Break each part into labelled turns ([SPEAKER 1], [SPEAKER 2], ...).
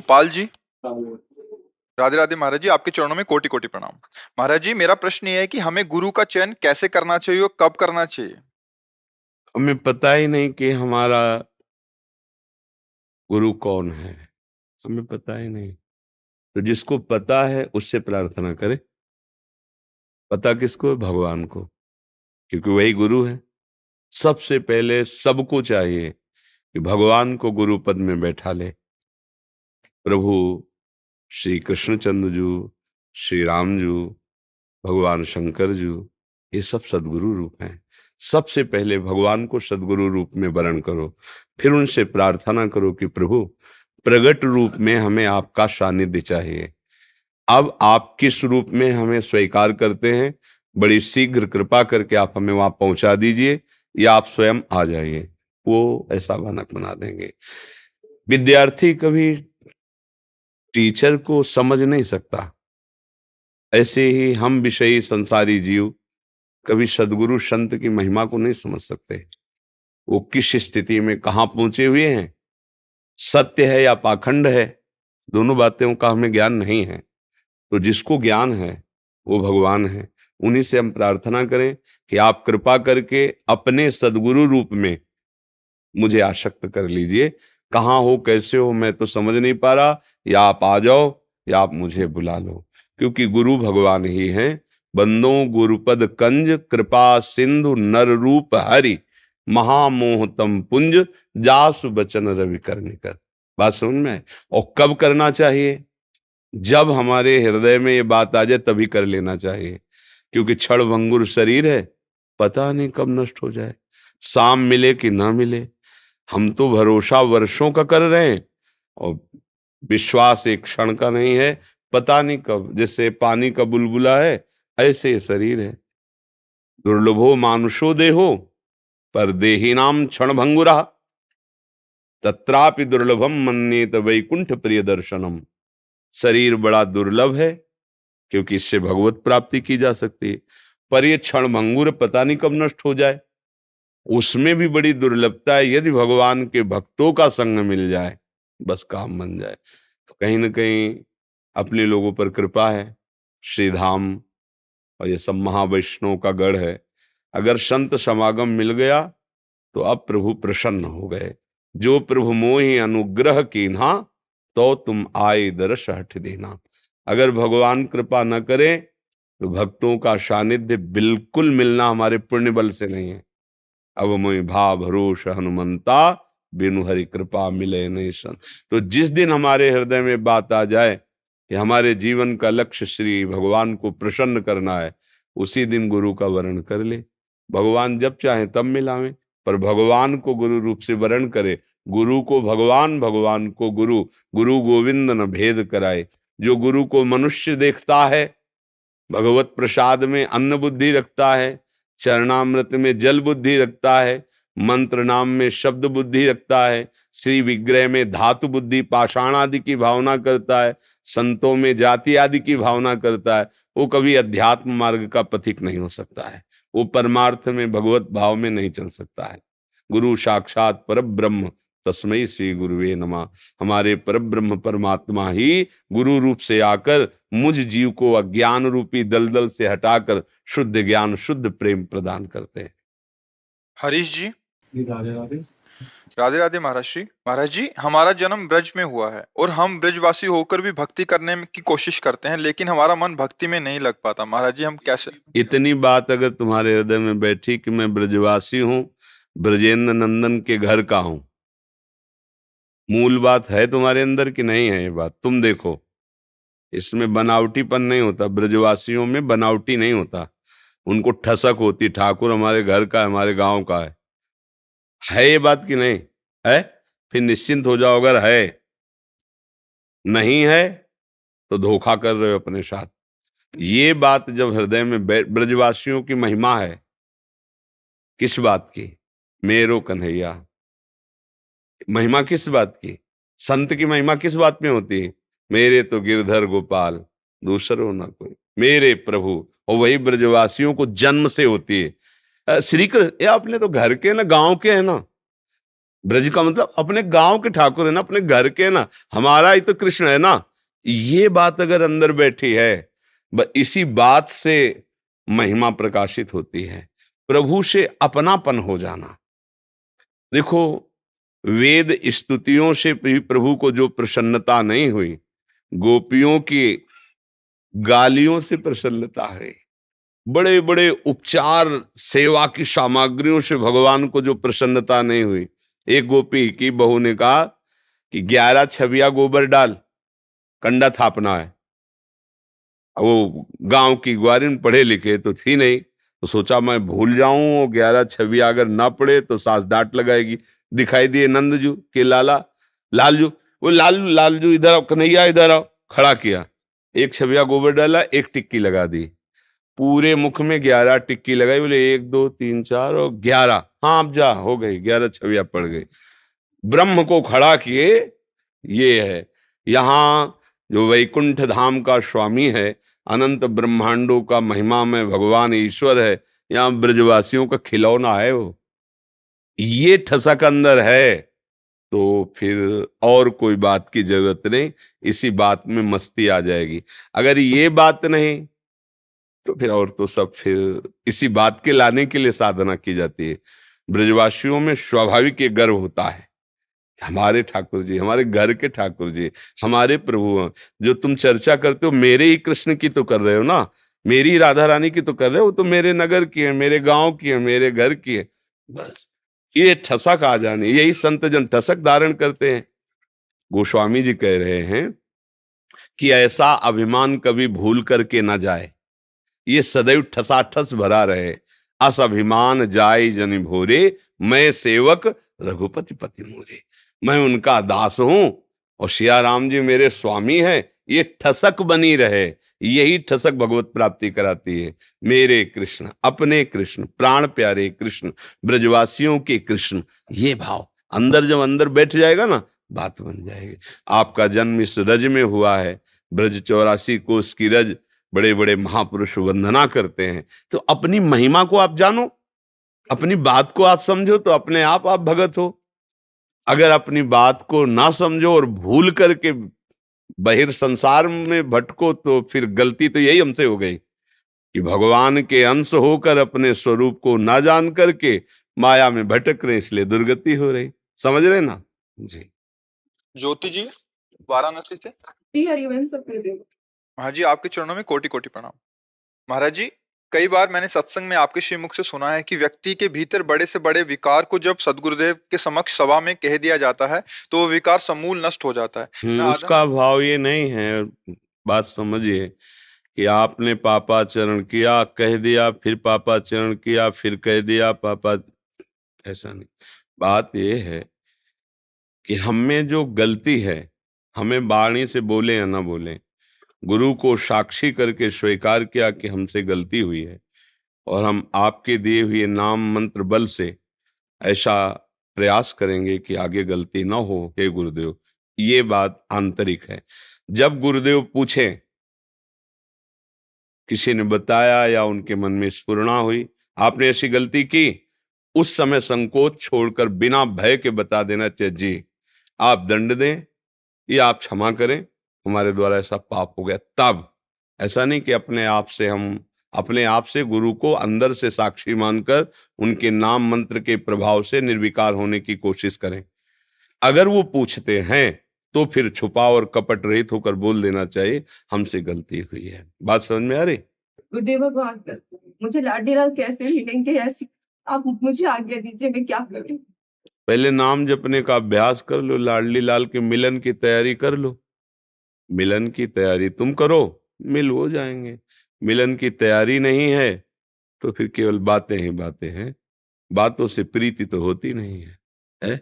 [SPEAKER 1] गोपाल जी। राधे राधे महाराज जी, आपके चरणों में कोटि कोटि प्रणाम। महाराज जी, मेरा प्रश्न ये है कि हमें गुरु का चयन कैसे करना चाहिए और कब करना चाहिए।
[SPEAKER 2] हमें पता ही नहीं कि हमारा गुरु कौन है। हमें पता ही नहीं। तो जिसको पता है उससे प्रार्थना करें। पता किसको है? भगवान को, क्योंकि वही गुरु है। सबसे पहले सबको चाहिए कि भगवान को गुरु पद में बैठा ले। प्रभु श्री कृष्णचंद्र जी, श्री राम जी, भगवान शंकर जी, ये सब सदगुरु रूप हैं। सबसे पहले भगवान को सदगुरु रूप में वरण करो, फिर उनसे प्रार्थना करो कि प्रभु प्रगट रूप में हमें आपका सानिध्य चाहिए। अब आप किस रूप में हमें स्वीकार करते हैं, बड़ी शीघ्र कृपा करके आप हमें वहां पहुंचा दीजिए, या आप स्वयं आ जाइए। वो ऐसा मानक बना देंगे। विद्यार्थी कभी टीचर को समझ नहीं सकता, ऐसे ही हम विषयी संसारी जीव कभी सदगुरु संत की महिमा को नहीं समझ सकते। वो किस स्थिति में कहाँ पहुंचे हुए हैं, सत्य है या पाखंड है, दोनों बातों का हमें ज्ञान नहीं है। तो जिसको ज्ञान है वो भगवान है। उन्हीं से हम प्रार्थना करें कि आप कृपा करके अपने सदगुरु रूप में मुझे आसक्त कर लीजिए। कहाँ हो, कैसे हो, मैं तो समझ नहीं पा रहा। या आप आ जाओ या आप मुझे बुला लो, क्योंकि गुरु भगवान ही हैं। बंदो गुरुपद कंज, कृपा सिंधु नर रूप हरि, महामोह तम पुंज, जासु बचन रवि कर। बात समझ में? और कब करना चाहिए? जब हमारे हृदय में ये बात आ जाए तभी कर लेना चाहिए, क्योंकि क्षण भंगुर शरीर है, पता नहीं कब नष्ट हो जाए, शाम मिले कि ना मिले। हम तो भरोसा वर्षों का कर रहे हैं और विश्वास एक क्षण का नहीं है। पता नहीं कब, जैसे पानी का बुलबुला है ऐसे ये शरीर है। दुर्लभो मानुषो देहो, पर देहिनाम क्षण भंगुरा, तत्रापि दुर्लभम मन्येत वैकुंठ प्रिय दर्शनम। शरीर बड़ा दुर्लभ है, क्योंकि इससे भगवत प्राप्ति की जा सकती है, पर यह क्षण भंगुर पता नहीं कब नष्ट हो जाए। उसमें भी बड़ी दुर्लभता है, यदि भगवान के भक्तों का संग मिल जाए, बस काम बन जाए। तो कहीं ना कहीं अपने लोगों पर कृपा है। श्रीधाम और ये सब महावैष्णव का गढ़ है। अगर संत समागम मिल गया तो अब प्रभु प्रसन्न हो गए। जो प्रभु मोहि अनुग्रह कीन्हा, तो तुम आए दरस हठ देना। अगर भगवान कृपा न करे तो भक्तों का सानिध्य बिल्कुल मिलना हमारे पुण्य बल से नहीं है। अब मोहि भाव भरोस हनुमंता, बिनु हरि कृपा मिले नहीं सन। तो जिस दिन हमारे हृदय में बात आ जाए कि हमारे जीवन का लक्ष्य श्री भगवान को प्रसन्न करना है, उसी दिन गुरु का वरण कर ले। भगवान जब चाहे तब मिलावे, पर भगवान को गुरु रूप से वरण करे। गुरु को भगवान, भगवान को गुरु, गुरु गोविंद न भेद कराए। जो गुरु को मनुष्य देखता है, भगवत प्रसाद में अन्न बुद्धि रखता है, चरणामृत में जल बुद्धि रखता है, मंत्र नाम में शब्द बुद्धि रखता है, श्री विग्रह में धातु बुद्धि पाषाण आदि की भावना करता है, संतों में जाति आदि की भावना करता है, वो कभी अध्यात्म मार्ग का पथिक नहीं हो सकता है। वो परमार्थ में भगवत भाव में नहीं चल सकता है। गुरु साक्षात परब्रह्म, तस्मै श्री गुरुवे नमः। हमारे परब्रह्म परमात्मा ही गुरु रूप से आकर मुझ जीव को अज्ञान रूपी दलदल से हटाकर शुद्ध ज्ञान, शुद्ध प्रेम प्रदान करते हैं।
[SPEAKER 1] हरीश जी।
[SPEAKER 3] राधे राधे।
[SPEAKER 1] राधे राधे महाराज श्री। महाराज जी, हमारा जन्म ब्रज में हुआ है और हम ब्रजवासी होकर भी भक्ति करने की कोशिश करते हैं, लेकिन हमारा मन भक्ति में नहीं लग पाता। महाराज जी, हम कैसे।
[SPEAKER 2] इतनी बात अगर तुम्हारे हृदय में बैठी कि मैं ब्रजवासी हूं, ब्रजेंद्र नंदन के घर का हूं, मूल बात है तुम्हारे अंदर कि नहीं है? ये बात तुम देखो। इसमें बनावटीपन नहीं होता, ब्रजवासियों में बनावटी नहीं होता। उनको ठसक होती, ठाकुर हमारे घर का है, हमारे गांव का है ये बात कि नहीं है? फिर निश्चिंत हो जाओ। अगर है, नहीं है तो धोखा कर रहे हो अपने साथ। ये बात जब हृदय में ब्रजवासियों की महिमा है, किस बात की? मेरो कन्हैया। महिमा किस बात की? संत की महिमा किस बात में होती है? मेरे तो गिरधर गोपाल, दूसरो ना कोई, मेरे प्रभु। और वही ब्रजवासियों को जन्म से होती है। श्री कृष्ण, ये अपने तो घर के ना, गांव के है ना। ब्रज का मतलब अपने गांव के ठाकुर है ना, अपने घर के ना, हमारा ही तो कृष्ण है ना। ये बात अगर अंदर बैठी है, इसी बात से महिमा प्रकाशित होती है, प्रभु से अपनापन हो जाना। देखो, वेद स्तुतियों से भी प्रभु को जो प्रसन्नता नहीं हुई, गोपियों की गालियों से प्रसन्नता है। बड़े बड़े उपचार, सेवा की सामग्रियों से भगवान को जो प्रसन्नता नहीं हुई। एक गोपी की बहू ने कहा कि 11 छबिया गोबर डाल, कंडा थापना है। अब वो गांव की ग्वारिन पढ़े लिखे तो थी नहीं, तो सोचा मैं भूल जाऊं, 11 छबिया अगर ना पढ़े तो सास डांट लगाएगी। दिखाई दिए नंदजू के लाला, लालजू, वो लालजू इधर आओ, कन्हैया इधर आओ, खड़ा किया। एक छबिया गोबर डाला, एक टिक्की लगा दी, पूरे मुख में 11 टिक्की लगाई। बोले 1 2 3 4 और 11, हाँ अब जा, हो गई, 11 छवियां पड़ गई। ब्रह्म को खड़ा किए। ये है यहाँ जो वैकुंठ धाम का स्वामी है, अनंत ब्रह्मांडों का महिमा में भगवान ईश्वर है, यहाँ ब्रजवासियों का खिलौना है वो। ये ठसक अंदर है तो फिर और कोई बात की जरूरत नहीं, इसी बात में मस्ती आ जाएगी। अगर ये बात नहीं तो फिर और तो सब फिर इसी बात के लाने के लिए साधना की जाती है। ब्रजवासियों में स्वाभाविक ये गर्व होता है, हमारे ठाकुर जी, हमारे घर के ठाकुर जी, हमारे प्रभु हैं। जो तुम चर्चा करते हो मेरे ही कृष्ण की तो कर रहे हो ना, मेरी राधा रानी की तो कर रहे हो, वो तो मेरे नगर की है, मेरे गांव की है, मेरे घर की है। बस ये ठसक आ जाने, यही संत जन ठसक धारण करते हैं। गोस्वामी जी कह रहे हैं कि ऐसा अभिमान कभी भूल करके ना जाए, ये सदैव ठसाठस भरा रहे। अस अभिमान जाय जनि भोरे, मैं सेवक रघुपति पति मोरे। मैं उनका दास हूं और सिया राम जी मेरे स्वामी हैं, ये ठसक बनी रहे। यही ठसक भगवत प्राप्ति कराती है। मेरे कृष्ण, अपने कृष्ण, प्राण प्यारे कृष्ण, ब्रजवासियों के कृष्ण, ये भाव अंदर जब अंदर बैठ जाएगा ना, बात बन जाएगी। आपका जन्म इस रज में हुआ है, ब्रज 84 कोस की रज, बड़े बड़े महापुरुष वंदना करते हैं। तो अपनी महिमा को आप जानो, अपनी बात को आप समझो, तो अपने आप भगत हो। अगर अपनी बात को ना समझो और भूल करके बहिर संसार में भटको, तो फिर गलती तो यही हमसे हो गई कि भगवान के अंश होकर अपने स्वरूप को ना जान करके माया में भटक रहे, इसलिए दुर्गति हो रही। समझ रहे ना जी।
[SPEAKER 1] ज्योति जी वाराणसी से।
[SPEAKER 3] हरिवंश सप्तदेव।
[SPEAKER 1] हाँ जी, आपके चरणों में कोटि कोटि प्रणाम। महाराज जी, कई बार मैंने सत्संग में आपके श्रीमुख से सुना है कि व्यक्ति के भीतर बड़े से बड़े विकार को जब सदगुरुदेव के समक्ष सभा में कह दिया जाता है तो वो विकार समूल नष्ट हो जाता है। मैं आधा
[SPEAKER 2] उसका भाव ये नहीं है, बात समझिए कि आपने पापाचरण किया, कह दिया, फिर पापाचरण किया, फिर कह दिया पापा, ऐसा नहीं। बात ये है कि हम में जो गलती है, हमें वाणी से बोले या ना बोले, गुरु को साक्षी करके स्वीकार किया कि हमसे गलती हुई है, और हम आपके दिए हुए नाम मंत्र बल से ऐसा प्रयास करेंगे कि आगे गलती ना हो। हे गुरुदेव, ये बात आंतरिक है। जब गुरुदेव पूछें, किसी ने बताया या उनके मन में स्फुरणा हुई आपने ऐसी गलती की, उस समय संकोच छोड़कर बिना भय के बता देना चाहिए, जी आप दंड दें या आप क्षमा करें, हमारे द्वारा ऐसा पाप हो गया। तब ऐसा नहीं कि अपने आप से हम अपने आप से गुरु को अंदर से साक्षी मानकर उनके नाम मंत्र के प्रभाव से निर्विकार होने की कोशिश करें। अगर वो पूछते हैं तो फिर छुपा और कपट रहित होकर बोल देना चाहिए, हमसे गलती हुई है। बात समझ में आ रही?
[SPEAKER 3] गुरुदेव भगवान, मुझे लाडी लाल कैसे मिलेंगे, ऐसी आप मुझे आज्ञा दीजिए, मैं क्या करूं?
[SPEAKER 2] पहले नाम जपने का अभ्यास कर लो, लाडली लाल के मिलन की तैयारी कर लो। मिलन की तैयारी तुम करो, मिल हो जाएंगे। मिलन की तैयारी नहीं है तो फिर केवल बातें ही बातें हैं, बातों से प्रीति तो होती नहीं है, है?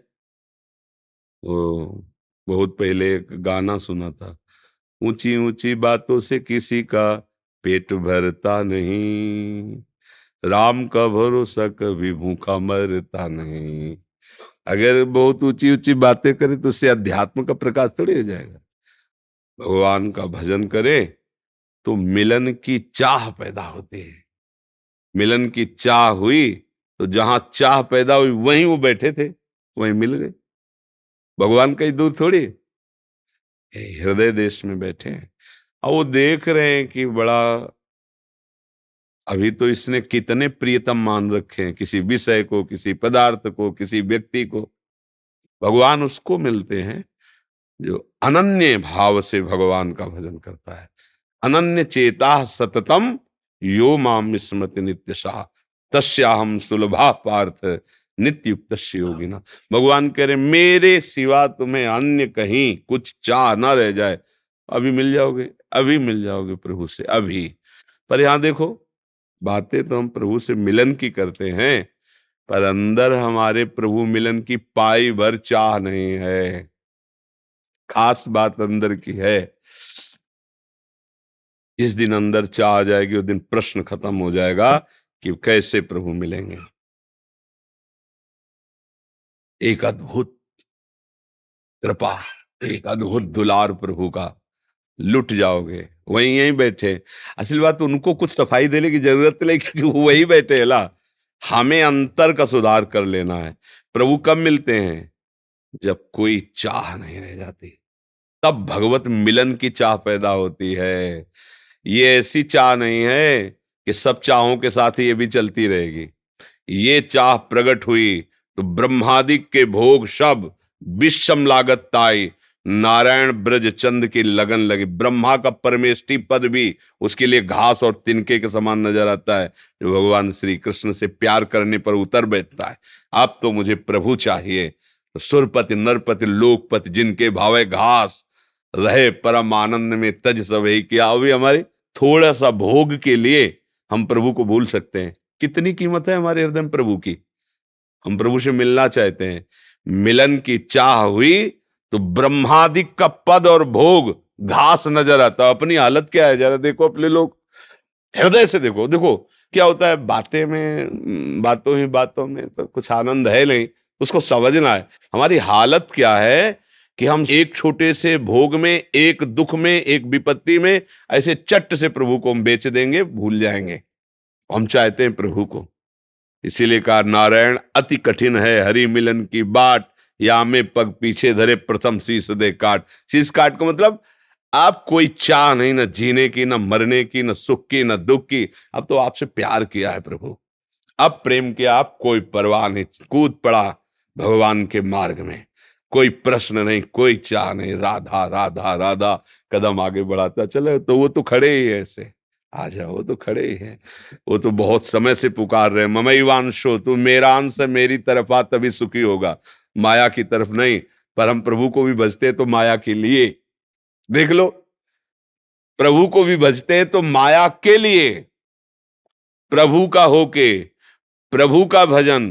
[SPEAKER 2] वो बहुत पहले एक गाना सुना था, ऊंची ऊंची बातों से किसी का पेट भरता नहीं, राम का भरोसा कभी भूखा मरता नहीं। अगर बहुत ऊंची ऊंची बातें करे तो उससे अध्यात्म का प्रकाश थोड़ी हो जाएगा। भगवान का भजन करे तो मिलन की चाह पैदा होती है। मिलन की चाह हुई तो जहां चाह पैदा हुई वहीं वो बैठे थे, वहीं मिल गए। भगवान कहीं दूर थोड़ी है, यही हृदय देश में बैठे हैं। और वो देख रहे हैं कि बड़ा, अभी तो इसने कितने प्रियतम मान रखे हैं, किसी विषय को, किसी पदार्थ को, किसी व्यक्ति को। भगवान उसको मिलते हैं जो अनन्य भाव से भगवान का भजन करता है। अनन्य चेता सततम यो माम स्मृति नित्यशः तस्याहम सुलभा पार्थ नित्य युक्त योगिना। भगवान कह रहे मेरे सिवा तुम्हें अन्य कहीं कुछ चाह ना रह जाए, अभी मिल जाओगे, अभी मिल जाओगे प्रभु से, अभी। पर यहां देखो, बातें तो हम प्रभु से मिलन की करते हैं, पर अंदर हमारे प्रभु मिलन की पाई भर चाह नहीं है। खास बात अंदर की है। जिस दिन अंदर चाह आ जाएगी उस दिन प्रश्न खत्म हो जाएगा कि कैसे प्रभु मिलेंगे। एक अद्भुत कृपा, एक अद्भुत दुलार प्रभु का, लुट जाओगे। वहीं यहीं बैठे, असल बात उनको कुछ सफाई देने की जरूरत नहीं, क्योंकि वो वही बैठे है ना। हमें अंतर का सुधार कर लेना है। प्रभु कब मिलते हैं? जब कोई चाह नहीं रह जाती, तब भगवत मिलन की चाह पैदा होती है। ये ऐसी चाह नहीं है कि सब चाहों के साथ ही ये भी चलती रहेगी। ये चाह प्रकट हुई तो ब्रह्मादिक के भोग सब विषम लागत ताई, नारायण ब्रज चंद की लगन लगी। ब्रह्मा का परमेष्टि पद भी उसके लिए घास और तिनके के समान नजर आता है, जो भगवान श्री कृष्ण से प्यार करने पर उतर बैठता है। अब तो मुझे प्रभु चाहिए। तो सुरपति नरपति लोकपति जिनके भावे घास, रहे परम आनंद में तज सभई किया। अभी हमारे थोड़ा सा भोग के लिए हम प्रभु को भूल सकते हैं। कितनी कीमत है हमारे हृदय में प्रभु की। हम प्रभु से मिलना चाहते हैं, मिलन की चाह हुई तो ब्रह्मादिक का पद और भोग घास नजर आता। अपनी हालत क्या है जरा देखो, अपने लोग हृदय से देखो। देखो क्या होता है, बातें में, बातों ही बातों में तो कुछ आनंद है नहीं, उसको समझना है। हमारी हालत क्या है कि हम एक छोटे से भोग में, एक दुख में, एक विपत्ति में ऐसे चट से प्रभु को हम बेच देंगे, भूल जाएंगे। हम चाहते हैं प्रभु को। इसीलिए कहा नारायण अति कठिन है हरि मिलन की बाट, या में पग पीछे धरे प्रथम शीश दे काट। शीश काट को मतलब आप कोई चाह नहीं, न जीने की, न मरने की, न सुख की, न दुख की। अब तो आपसे प्यार किया है प्रभु, अब प्रेम किया, आप कोई परवाह नहीं, कूद पड़ा भगवान के मार्ग में। कोई प्रश्न नहीं, कोई चाह नहीं, राधा राधा राधा कदम आगे बढ़ाता चले। तो वो तो खड़े ही है ऐसे, आ जाओ, वो तो खड़े ही हैं। वो तो बहुत समय से पुकार रहे, ममैवांशो, तू मेरा अंश है, मेरी तरफ आ तभी सुखी होगा, माया की तरफ नहीं। पर हम प्रभु को भी भजते तो माया के लिए। देख लो, प्रभु को भी भजते हैं तो माया के लिए। प्रभु का होके प्रभु का भजन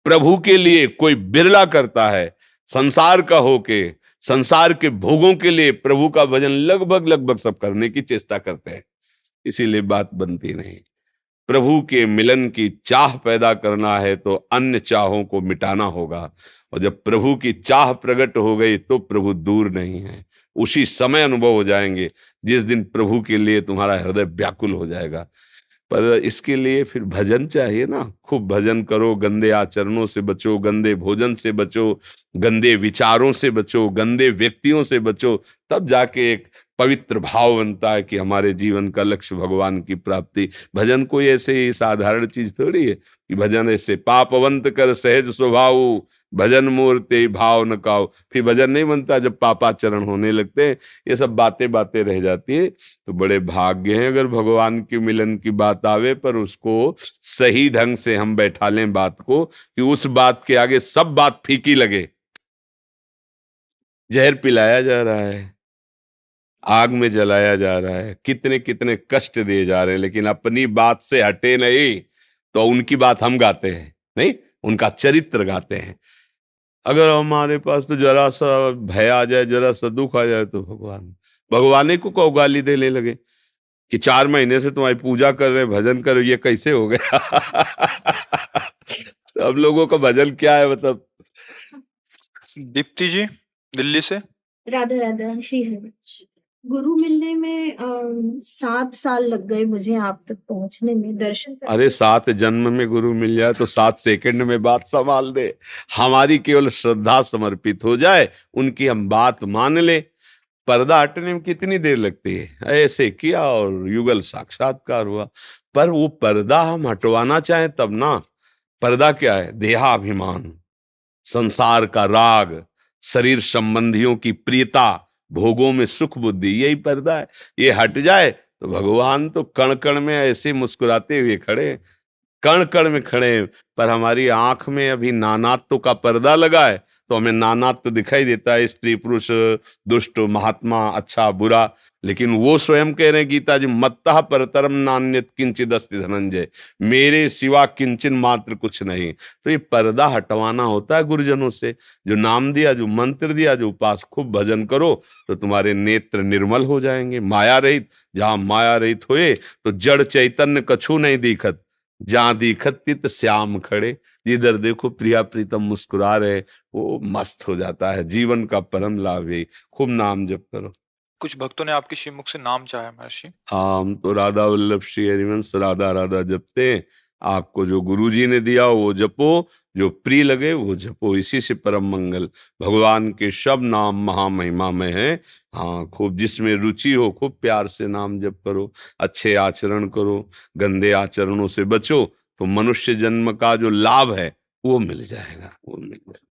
[SPEAKER 2] प्रभु के लिए कोई बिरला करता है। संसार का होके संसार के भोगों के लिए प्रभु का भजन लगभग लगभग सब करने की चेष्टा करते हैं। इसीलिए बात बनती नहीं। प्रभु के मिलन की चाह पैदा करना है तो अन्य चाहों को मिटाना होगा। और जब प्रभु की चाह प्रकट हो गई तो प्रभु दूर नहीं है, उसी समय अनुभव हो जाएंगे जिस दिन प्रभु के लिए तुम्हारा हृदय व्याकुल हो जाएगा। पर इसके लिए फिर भजन चाहिए ना। खूब भजन करो, गंदे आचरणों से बचो, गंदे भोजन से बचो, गंदे विचारों से बचो, गंदे व्यक्तियों से बचो। तब जाके एक पवित्र भाव बनता है कि हमारे जीवन का लक्ष्य भगवान की प्राप्ति। भजन कोई ऐसे ही साधारण चीज थोड़ी है कि भजन ऐसे पापवंत कर सहज स्वभाव, भजन मूर्ति भाव न काओ। फिर भजन नहीं बनता जब पापाचरण होने लगते हैं, ये सब बातें बातें रह जाती है। तो बड़े भाग्य हैं अगर भगवान के मिलन की बात आवे, पर उसको सही ढंग से हम बैठा लें बात को, कि उस बात के आगे सब बात फीकी लगे। जहर पिलाया जा रहा है, आग में जलाया जा रहा है, कितने कितने कष्ट दिए जा रहे हैं, लेकिन अपनी बात से हटे नहीं। तो उनकी बात हम गाते हैं नहीं, उनका चरित्र गाते हैं। अगर हमारे पास तो जरा सा भय आ जाए, जरा सा दुख आ जाए, तो भगवान को गाली देने लगे कि 4 महीने से तुम्हारी पूजा कर रहे, भजन कर रहे, ये कैसे हो गया। तो अब लोगों का भजन क्या है मतलब।
[SPEAKER 1] दीप्ति जी दिल्ली से।
[SPEAKER 4] राधा राधा श्री हरि। गुरु मिलने में 7 साल लग गए मुझे आप तक पहुंचने में, दर्शन करने
[SPEAKER 2] अरे
[SPEAKER 4] में।
[SPEAKER 2] 7 जन्म में गुरु मिल जाए तो 7 सेकंड में बात संभाल दे। हमारी केवल श्रद्धा समर्पित हो जाए, उनकी हम बात मान ले। पर्दा हटने में कितनी देर लगती है, ऐसे किया और युगल साक्षात्कार हुआ। पर वो पर्दा हम हटवाना चाहें तब ना। पर्दा क्या है? देहाभिमान, संसार का राग, शरीर संबंधियों की प्रियता, भोगों में सुख बुद्धि, यही पर्दा है। ये हट जाए तो भगवान तो कण कण में ऐसे मुस्कुराते हुए खड़े हैं, कण कण में खड़े हैं। पर हमारी आंख में अभी नानात्व का पर्दा लगा है, तो हमें नानात्व दिखाई देता है, स्त्री पुरुष, दुष्ट महात्मा, अच्छा बुरा। लेकिन वो स्वयं कह रहे हैं गीता जी, मत्तः परतरम नान्यत किंचिद अस्ति धनंजय, मेरे सिवा किंचन मात्र कुछ नहीं। तो ये पर्दा हटवाना होता है गुरुजनों से। जो नाम दिया, जो मंत्र दिया, जो उपास, खूब भजन करो तो तुम्हारे नेत्र निर्मल हो जाएंगे, माया रहित। जहां माया रहित हुए तो जड़ चैतन्य कछु नहीं दिखत, जहां दिखत चित श्याम खड़े। जिधर देखो प्रिया प्रीतम मुस्कुरा रहे, वो मस्त हो जाता है। जीवन का परम लाभ यही। खूब नाम जप करो।
[SPEAKER 1] कुछ भक्तों ने आपके श्रीमुख से नाम चाहा है महर्षि।
[SPEAKER 2] हाँ, हम तो राधा वल्लभ श्री हरिवंश राधा राधा जपते हैं। आपको जो गुरु जी ने दिया वो जपो, जो प्रिय लगे वो जपो, इसी से परम मंगल। भगवान के सब नाम महामहिमा में है। हाँ, खूब जिसमें रुचि हो खूब प्यार से नाम जप करो, अच्छे आचरण करो, गंदे आचरणों से बचो, तो मनुष्य जन्म का जो लाभ है वो मिल जाएगा, वो मिल जाएगा।